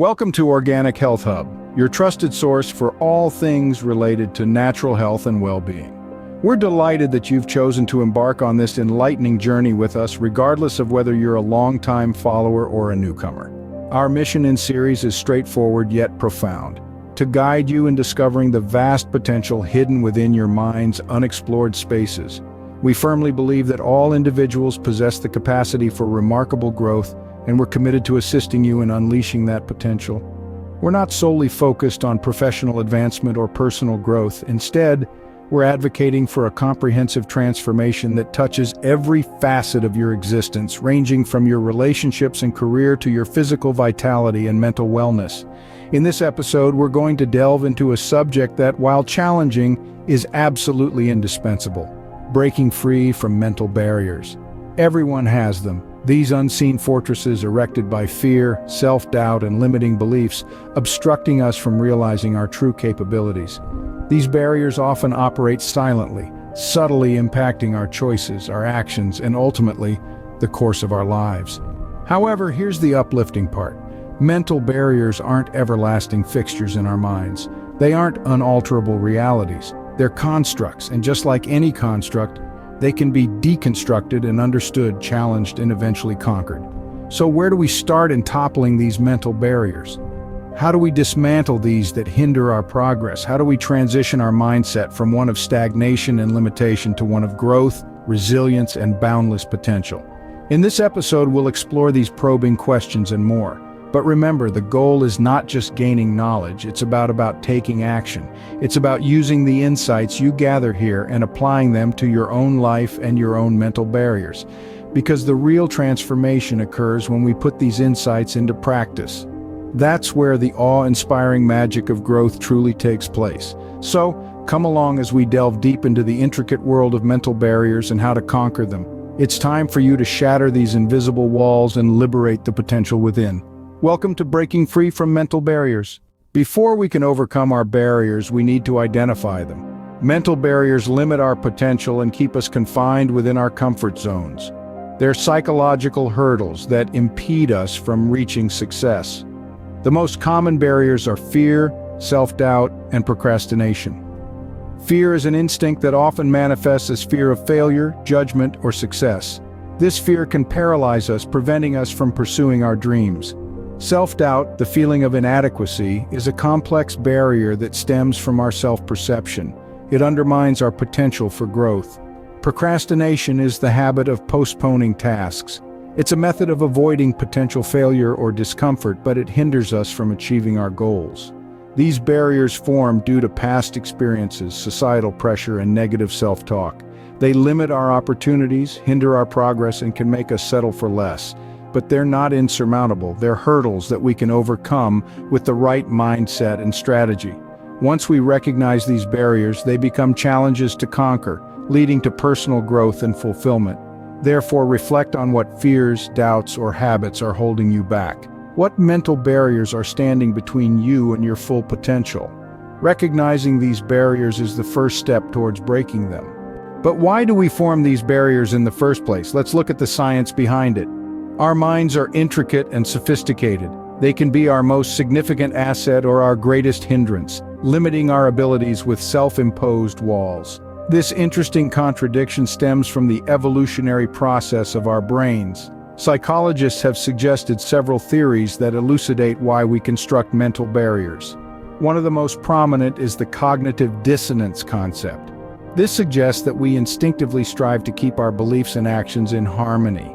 Welcome to Organic Health Hub, your trusted source for all things related to natural health and well-being. We're delighted that you've chosen to embark on this enlightening journey with us, regardless of whether you're a longtime follower or a newcomer. Our mission in series is straightforward yet profound: to guide you in discovering the vast potential hidden within your mind's unexplored spaces. We firmly believe that all individuals possess the capacity for remarkable growth, and we're committed to assisting you in unleashing that potential. We're not solely focused on professional advancement or personal growth. Instead, we're advocating for a comprehensive transformation that touches every facet of your existence, ranging from your relationships and career to your physical vitality and mental wellness. In this episode, we're going to delve into a subject that, while challenging, is absolutely indispensable: breaking free from mental barriers. Everyone has them. These unseen fortresses erected by fear, self-doubt, and limiting beliefs, obstructing us from realizing our true capabilities. These barriers often operate silently, subtly impacting our choices, our actions, and ultimately, the course of our lives. However, here's the uplifting part. Mental barriers aren't everlasting fixtures in our minds. They aren't unalterable realities. They're constructs, and just like any construct, they can be deconstructed and understood, challenged, and eventually conquered. So where do we start in toppling these mental barriers? How do we dismantle these that hinder our progress? How do we transition our mindset from one of stagnation and limitation to one of growth, resilience, and boundless potential? In this episode, we'll explore these probing questions and more. But remember, the goal is not just gaining knowledge, it's about taking action. It's about using the insights you gather here and applying them to your own life and your own mental barriers. Because the real transformation occurs when we put these insights into practice. That's where the awe-inspiring magic of growth truly takes place. So, come along as we delve deep into the intricate world of mental barriers and how to conquer them. It's time for you to shatter these invisible walls and liberate the potential within. Welcome to Breaking Free from Mental Barriers. Before we can overcome our barriers, we need to identify them. Mental barriers limit our potential and keep us confined within our comfort zones. They're psychological hurdles that impede us from reaching success. The most common barriers are fear, self-doubt, and procrastination. Fear is an instinct that often manifests as fear of failure, judgment, or success. This fear can paralyze us, preventing us from pursuing our dreams. Self-doubt, the feeling of inadequacy, is a complex barrier that stems from our self-perception. It undermines our potential for growth. Procrastination is the habit of postponing tasks. It's a method of avoiding potential failure or discomfort, but it hinders us from achieving our goals. These barriers form due to past experiences, societal pressure, and negative self-talk. They limit our opportunities, hinder our progress, and can make us settle for less. But they're not insurmountable. They're hurdles that we can overcome with the right mindset and strategy. Once we recognize these barriers, they become challenges to conquer, leading to personal growth and fulfillment. Therefore, reflect on what fears, doubts, or habits are holding you back. What mental barriers are standing between you and your full potential? Recognizing these barriers is the first step towards breaking them. But why do we form these barriers in the first place? Let's look at the science behind it. Our minds are intricate and sophisticated. They can be our most significant asset or our greatest hindrance, limiting our abilities with self-imposed walls. This interesting contradiction stems from the evolutionary process of our brains. Psychologists have suggested several theories that elucidate why we construct mental barriers. One of the most prominent is the cognitive dissonance concept. This suggests that we instinctively strive to keep our beliefs and actions in harmony.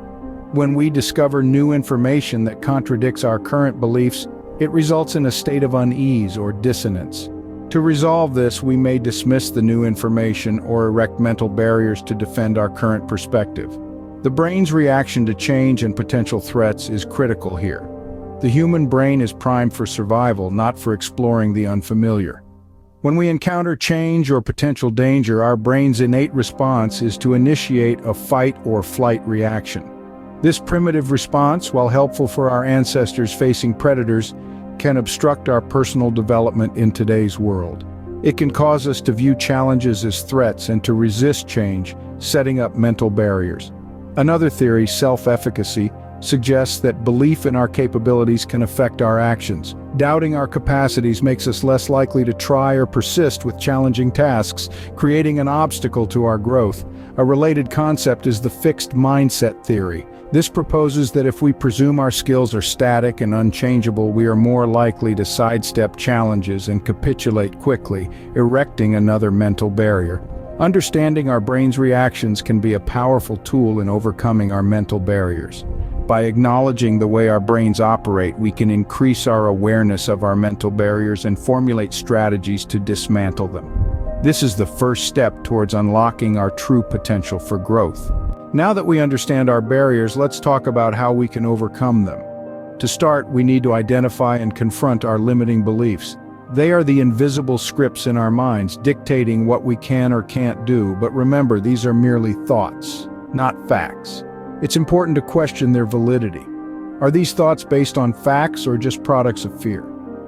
When we discover new information that contradicts our current beliefs, it results in a state of unease or dissonance. To resolve this, we may dismiss the new information or erect mental barriers to defend our current perspective. The brain's reaction to change and potential threats is critical here. The human brain is primed for survival, not for exploring the unfamiliar. When we encounter change or potential danger, our brain's innate response is to initiate a fight or flight reaction. This primitive response, while helpful for our ancestors facing predators, can obstruct our personal development in today's world. It can cause us to view challenges as threats and to resist change, setting up mental barriers. Another theory, self-efficacy, suggests that belief in our capabilities can affect our actions. Doubting our capacities makes us less likely to try or persist with challenging tasks, creating an obstacle to our growth. A related concept is the fixed mindset theory. This proposes that if we presume our skills are static and unchangeable, we are more likely to sidestep challenges and capitulate quickly, erecting another mental barrier. Understanding our brain's reactions can be a powerful tool in overcoming our mental barriers. By acknowledging the way our brains operate, we can increase our awareness of our mental barriers and formulate strategies to dismantle them. This is the first step towards unlocking our true potential for growth. Now that we understand our barriers, let's talk about how we can overcome them. To start, we need to identify and confront our limiting beliefs. They are the invisible scripts in our minds, dictating what we can or can't do, but remember, these are merely thoughts, not facts. It's important to question their validity. Are these thoughts based on facts or just products of fear?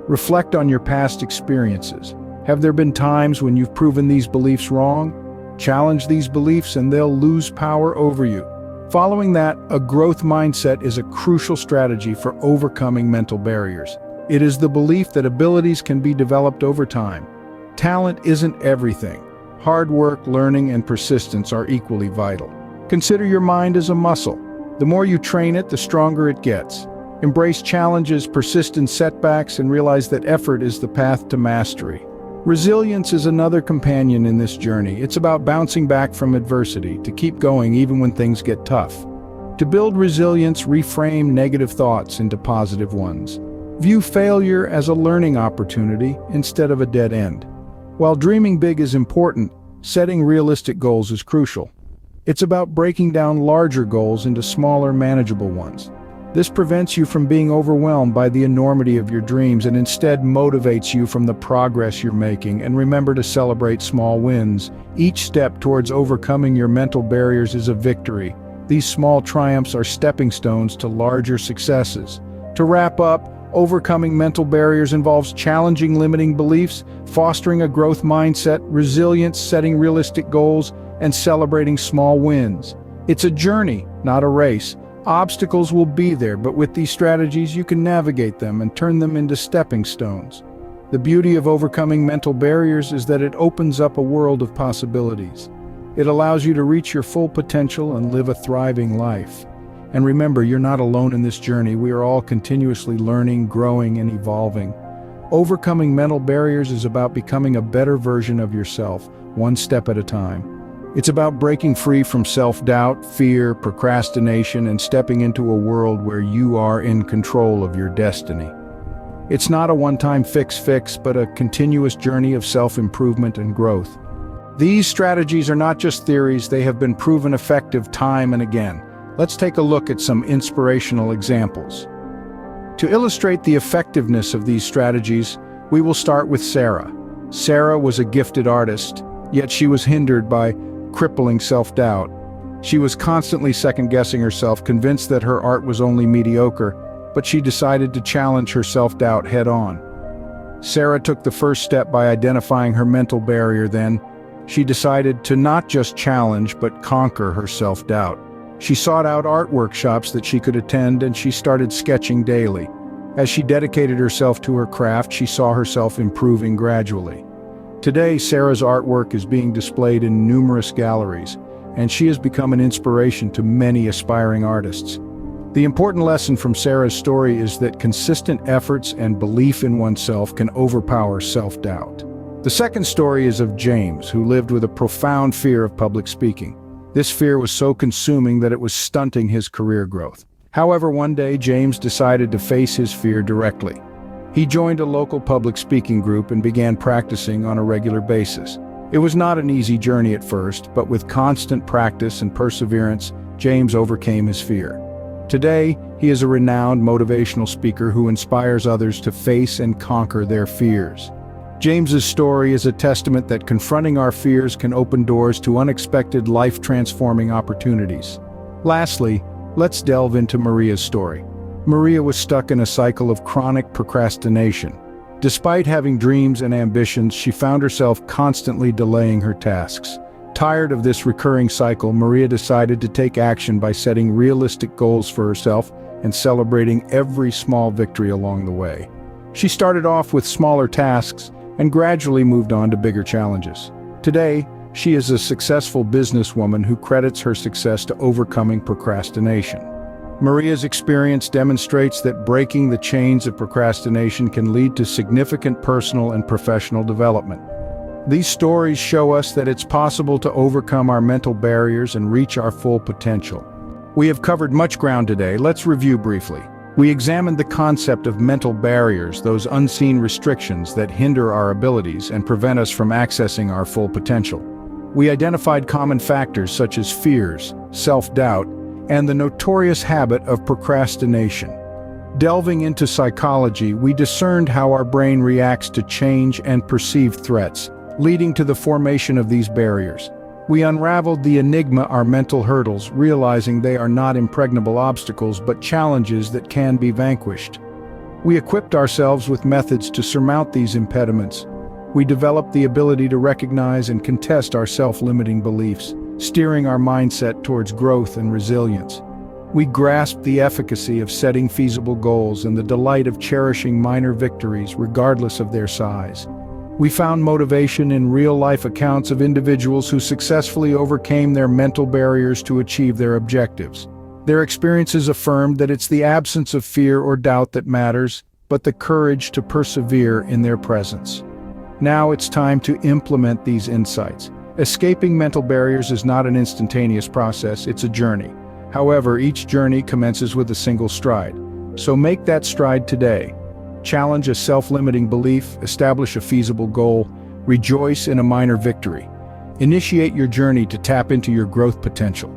Reflect on your past experiences. Have there been times when you've proven these beliefs wrong? Challenge these beliefs and they'll lose power over you. Following that, a growth mindset is a crucial strategy for overcoming mental barriers. It is the belief that abilities can be developed over time. Talent isn't everything. Hard work, learning, and persistence are equally vital. Consider your mind as a muscle. The more you train it, the stronger it gets. Embrace challenges, persist in setbacks, and realize that effort is the path to mastery. Resilience is another companion in this journey. It's about bouncing back from adversity, to keep going even when things get tough. To build resilience, reframe negative thoughts into positive ones. View failure as a learning opportunity instead of a dead end. While dreaming big is important, setting realistic goals is crucial. It's about breaking down larger goals into smaller, manageable ones. This prevents you from being overwhelmed by the enormity of your dreams and instead motivates you from the progress you're making. And remember to celebrate small wins. Each step towards overcoming your mental barriers is a victory. These small triumphs are stepping stones to larger successes. To wrap up, overcoming mental barriers involves challenging limiting beliefs, fostering a growth mindset, resilience, setting realistic goals, and celebrating small wins. It's a journey, not a race. Obstacles will be there, but with these strategies you can navigate them and turn them into stepping stones. The beauty of overcoming mental barriers is that it opens up a world of possibilities. It allows you to reach your full potential and live a thriving life. And remember, you're not alone in this journey. We are all continuously learning, growing, and evolving. Overcoming mental barriers is about becoming a better version of yourself, one step at a time. It's about breaking free from self-doubt, fear, procrastination, and stepping into a world where you are in control of your destiny. It's not a one-time fix, but a continuous journey of self-improvement and growth. These strategies are not just theories, they have been proven effective time and again. Let's take a look at some inspirational examples. To illustrate the effectiveness of these strategies, we will start with Sarah. Sarah was a gifted artist, yet she was hindered by crippling self-doubt. She was constantly second-guessing herself, convinced that her art was only mediocre, but she decided to challenge her self-doubt head-on. Sarah took the first step by identifying her mental barrier. Then, she decided to not just challenge but conquer her self-doubt. She sought out art workshops that she could attend and she started sketching daily. As she dedicated herself to her craft, she saw herself improving gradually. Today, Sarah's artwork is being displayed in numerous galleries, and she has become an inspiration to many aspiring artists. The important lesson from Sarah's story is that consistent efforts and belief in oneself can overpower self-doubt. The second story is of James, who lived with a profound fear of public speaking. This fear was so consuming that it was stunting his career growth. However, one day, James decided to face his fear directly. He joined a local public speaking group and began practicing on a regular basis. It was not an easy journey at first, but with constant practice and perseverance, James overcame his fear. Today, he is a renowned motivational speaker who inspires others to face and conquer their fears. James's story is a testament that confronting our fears can open doors to unexpected life-transforming opportunities. Lastly, let's delve into Maria's story. Maria was stuck in a cycle of chronic procrastination. Despite having dreams and ambitions, she found herself constantly delaying her tasks. Tired of this recurring cycle, Maria decided to take action by setting realistic goals for herself and celebrating every small victory along the way. She started off with smaller tasks and gradually moved on to bigger challenges. Today, she is a successful businesswoman who credits her success to overcoming procrastination. Maria's experience demonstrates that breaking the chains of procrastination can lead to significant personal and professional development. These stories show us that it's possible to overcome our mental barriers and reach our full potential. We have covered much ground today. Let's review briefly. We examined the concept of mental barriers, those unseen restrictions that hinder our abilities and prevent us from accessing our full potential. We identified common factors such as fears, self-doubt, and the notorious habit of procrastination. Delving into psychology, we discerned how our brain reacts to change and perceived threats, leading to the formation of these barriers. We unraveled the enigma, our mental hurdles, realizing they are not impregnable obstacles but challenges that can be vanquished. We equipped ourselves with methods to surmount these impediments. We developed the ability to recognize and contest our self-limiting beliefs, steering our mindset towards growth and resilience. We grasped the efficacy of setting feasible goals and the delight of cherishing minor victories regardless of their size. We found motivation in real-life accounts of individuals who successfully overcame their mental barriers to achieve their objectives. Their experiences affirmed that it's the absence of fear or doubt that matters, but the courage to persevere in their presence. Now it's time to implement these insights. Escaping mental barriers is not an instantaneous process, it's a journey. However, each journey commences with a single stride. So make that stride today. Challenge a self-limiting belief, establish a feasible goal, rejoice in a minor victory. Initiate your journey to tap into your growth potential.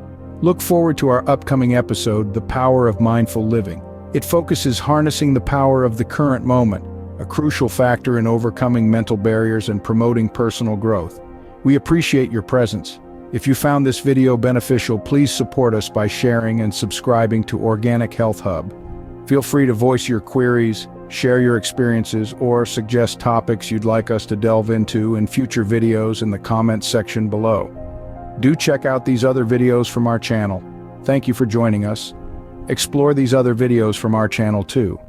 Look forward to our upcoming episode, The Power of Mindful Living. It focuses harnessing the power of the current moment, a crucial factor in overcoming mental barriers and promoting personal growth. We appreciate your presence. If you found this video beneficial, please support us by sharing and subscribing to Organic Health Hub. Feel free to voice your queries, share your experiences, or suggest topics you'd like us to delve into in future videos in the comments section below. Do check out these other videos from our channel. Thank you for joining us. Explore these other videos from our channel too.